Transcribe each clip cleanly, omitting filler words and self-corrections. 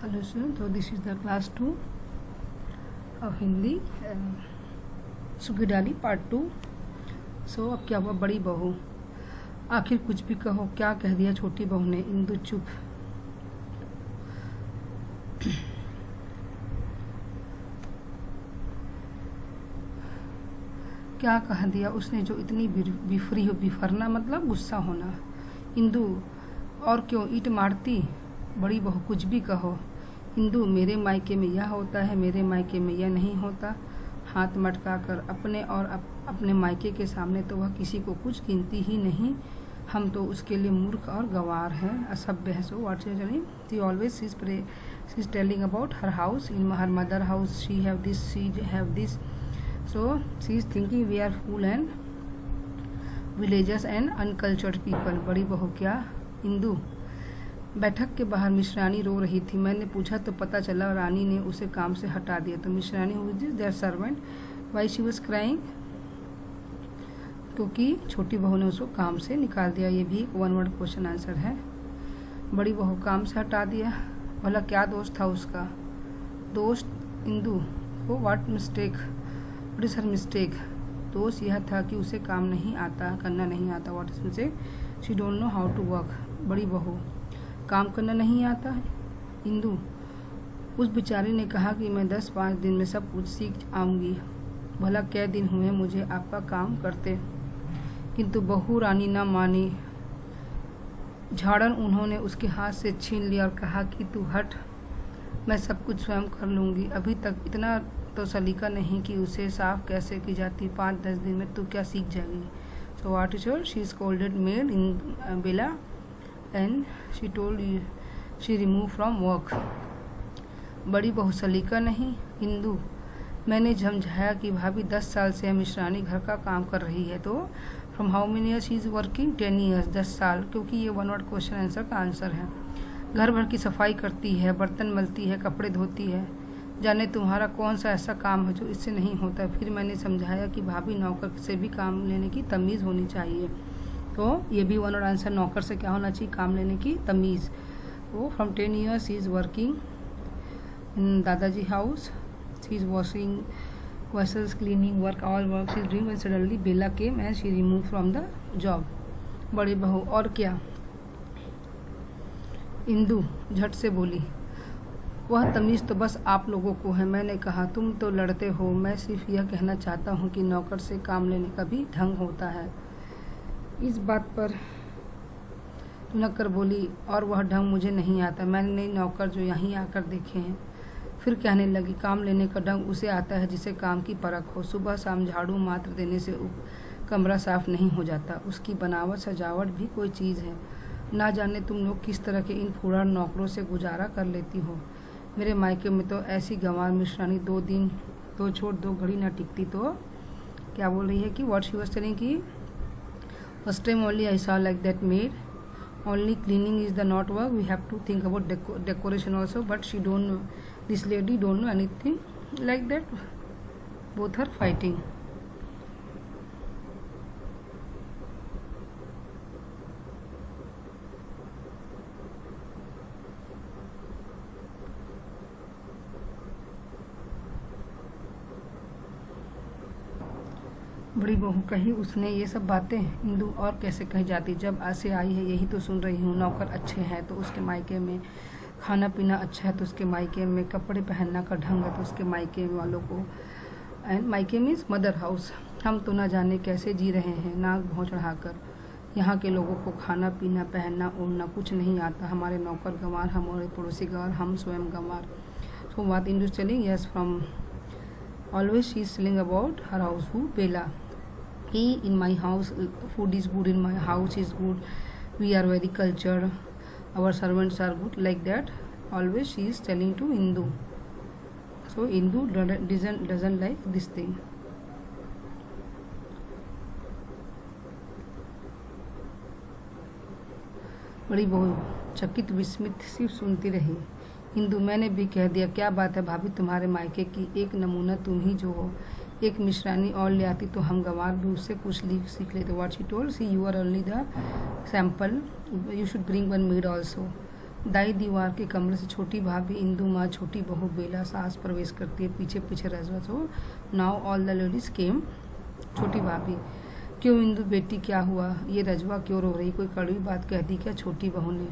Hello students, so this is the class 2 of Hindi Swiggy डाली part 2। सो अब क्या हुआ, बड़ी बहू आखिर कुछ भी कहो, क्या कह दिया छोटी बहू ने। इंदु चुप। क्या कह दिया उसने जो इतनी बिफरी हो। बिफरना मतलब गुस्सा होना। इंदु और क्यों ईंट मारती। बड़ी बहू कुछ भी कहो। इंदु मेरे मायके में यह होता है, मेरे मायके में यह नहीं होता। हाथ मटका कर अपने और अपने मायके के सामने तो वह किसी को कुछ गिनती ही नहीं। हम तो उसके लिए मूर्ख और गंवार हैं, असभ्य है। So what is telling, she always she is telling about her house, in her mother house she have this. So she is thinking we are fool and villagers and uncultured people. बड़ी बहू क्या। इंदु बैठक के बाहर मिश्रानी रो रही थी। मैंने पूछा तो पता चला रानी ने उसे काम से हटा दिया। तो Mishrani who is their servant, why she was crying, क्योंकि छोटी बहू ने उसको काम से निकाल दिया। ये भी वन वर्ड क्वेश्चन आंसर है। बड़ी बहू काम से हटा दिया, भला क्या दोष था उसका। दोष इंदु को what mistake, what is her mistake. दोष यह था कि उसे काम नहीं आता, करना नहीं आता। What is mistake, she don't know how to work. बड़ी बहू काम करना नहीं आता है। इंदु उस बेचारी ने कहा कि मैं 10-5 दिन में सब कुछ सीख आऊँगी। भला कै दिन हुए मुझे आपका काम करते, किंतु बहू रानी न मानी। झाड़न उन्होंने उसके हाथ से छीन लिया और कहा कि तू हट, मैं सब कुछ स्वयं कर लूँगी। अभी तक इतना तो सलीका नहीं कि उसे साफ कैसे की जाती। 5-10 दिन में तू क्या सीख जाएगी। So what is your, she scolded maid in Bela and she told she removed from work। बड़ी बहू सलीका नहीं। इंदु मैंने समझाया कि भाभी 10 साल से मिश्रानी घर का काम कर रही है। तो from how many years she is working, 10 years, 10 साल, क्योंकि ये वन वर्ड क्वेश्चन आंसर का आंसर है। घर भर की सफाई करती है, बर्तन मलती है, कपड़े धोती है। जाने तुम्हारा कौन सा ऐसा काम है जो इससे नहीं होता। फिर मैंने समझाया कि भाभी नौकर से भी काम लेने की तमीज़ होनी चाहिए। तो ये भी वन और आंसर, नौकर से क्या होना चाहिए, काम लेने की तमीज़। तो from 10 years she is working in दादाजी house, she is washing vessels, cleaning work, all work she is doing. When suddenly Bela came and she remove from the job. बड़ी बहू और क्या। इंदु झट से बोली, वह तमीज़ तो बस आप लोगों को है। मैंने कहा तुम तो लड़ते हो, मैं सिर्फ यह कहना चाहता हूँ कि नौकर से काम लेने का भी ढंग होता है। इस बात पर नौकर बोली, और वह ढंग मुझे नहीं आता। मैंने नौकर जो यहीं आकर देखे हैं। फिर कहने लगी, काम लेने का ढंग उसे आता है जिसे काम की परख हो। सुबह शाम झाड़ू मात्र देने से कमरा साफ नहीं हो जाता। उसकी बनावट सजावट भी कोई चीज़ है। ना जाने तुम लोग किस तरह के इन फूहड़ नौकरों से गुजारा कर लेती हो। मेरे मायके में तो ऐसी गंवार मिश्रानी 2 दिन 2 छोड़ 2 घड़ी ना टिकती। तो क्या बोल रही है कि व्हाट शी वाज टेलिंग कि first time only I saw like that maid. Only cleaning is the not work. We have to think about decoration also. But she don't know. This lady don't know anything like that. Both are fighting. बड़ी बहू कही उसने ये सब बातें। इंदु और कैसे कही जाती, जब आज से आई है यही तो सुन रही हूँ। नौकर अच्छे हैं तो उसके मायके में, खाना पीना अच्छा है तो उसके मायके में, कपड़े पहनना का ढंग है तो उसके मायके वालों को। एंड मायके मीन्स मदर हाउस। हम तो ना जाने कैसे जी रहे हैं नाक भौं चढ़ाकर। यहाँ के लोगों को खाना पीना, पहनना ओढ़ना कुछ नहीं आता। हमारे नौकर गंवार, हमारे पड़ोसी गंवार, हम स्वयं गंवार। सो बात Indu telling, yes from always she is telling about her house, who Bella. He in my house, food is good, in my house is good, we are very cultured, our servants are good, like that always she is telling to Indu. So Indu doesn't like this thing. बड़ी बहू चकित विस्मित सिर्फ सुनती रही। इंदु मैंने भी कह दिया, क्या बात है भाभी, तुम्हारे मायके की एक नमूना तुम ही जो हो। एक मिश्रानी और ले आती तो हम गंवार भी उससे कुछ सीख लेते। What she told, see you are only the sample, you should bring one maid also. दाई दीवार के कमरे से छोटी भाभी इंदु माँ छोटी बहू बेला सास प्रवेश करती है। पीछे पीछे रजवा। So now all the ladies came. छोटी भाभी, क्यों इंदु बेटी क्या हुआ? ये रजवा क्यों रो रही? कोई कड़वी बात कह दी क्या छोटी बहू ने?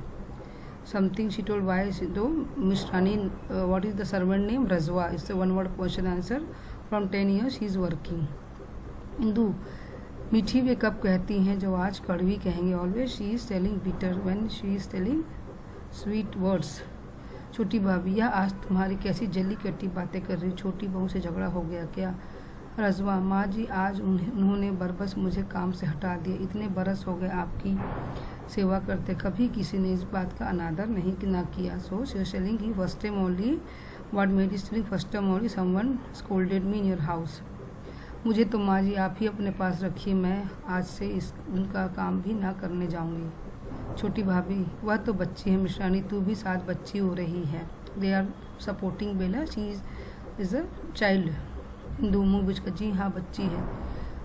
Something she told why do Mishrani what is the servant name? Rajwa is the one word question answer. From 10 years she is working. Indu, मीठी वे कब कहती हैं जो आज कड़वी कहेंगे? Always she is telling bitter when she is telling sweet words. छोटी भाभी, यह आज तुम्हारी कैसी जली कटी बातें कर रही? छोटी बहू से झगड़ा हो गया क्या? रजवा, माँ जी आज उन्होंने बरबस मुझे काम से हटा दिया। इतने बरस हो गए आपकी सेवा करते, कभी किसी ने इस बात का अनादर नहीं ना किया। सो she is telling he first time only what made is telling first time only someone scolded me in your house. मुझे तो माँ जी आप ही अपने पास रखिए, मैं आज से इस उनका काम भी ना करने जाऊंगी। छोटी भाभी, वह तो बच्ची है मिश्रानी, तू भी साथ बच्ची हो रही है। They are supporting Bela, she is a child. Indu मुँह बिचकर, जी हाँ बच्ची है।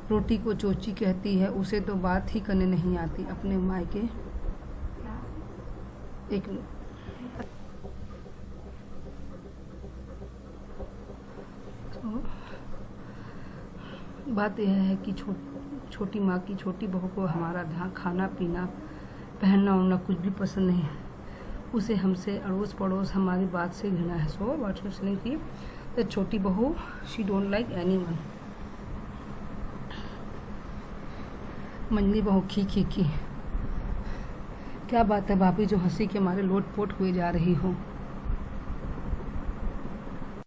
रोटी को चोची कहती है, उसे तो बात ही करने नहीं आती। अपने मायके एक बात यह है कि छोटी माँ की छोटी बहू को हमारा ध्यान खाना पीना पहनना ओढ़ना कुछ भी पसंद नहीं है। उसे हमसे अड़ोस पड़ोस हमारी बात से घृणा है। So what she is saying कि द छोटी बहू शी डोंट लाइक एनीवन। मंजली बहू, खी खी खी, क्या बात है भाभी जो हंसी के मारे लोट पोट हुए जा रही हो?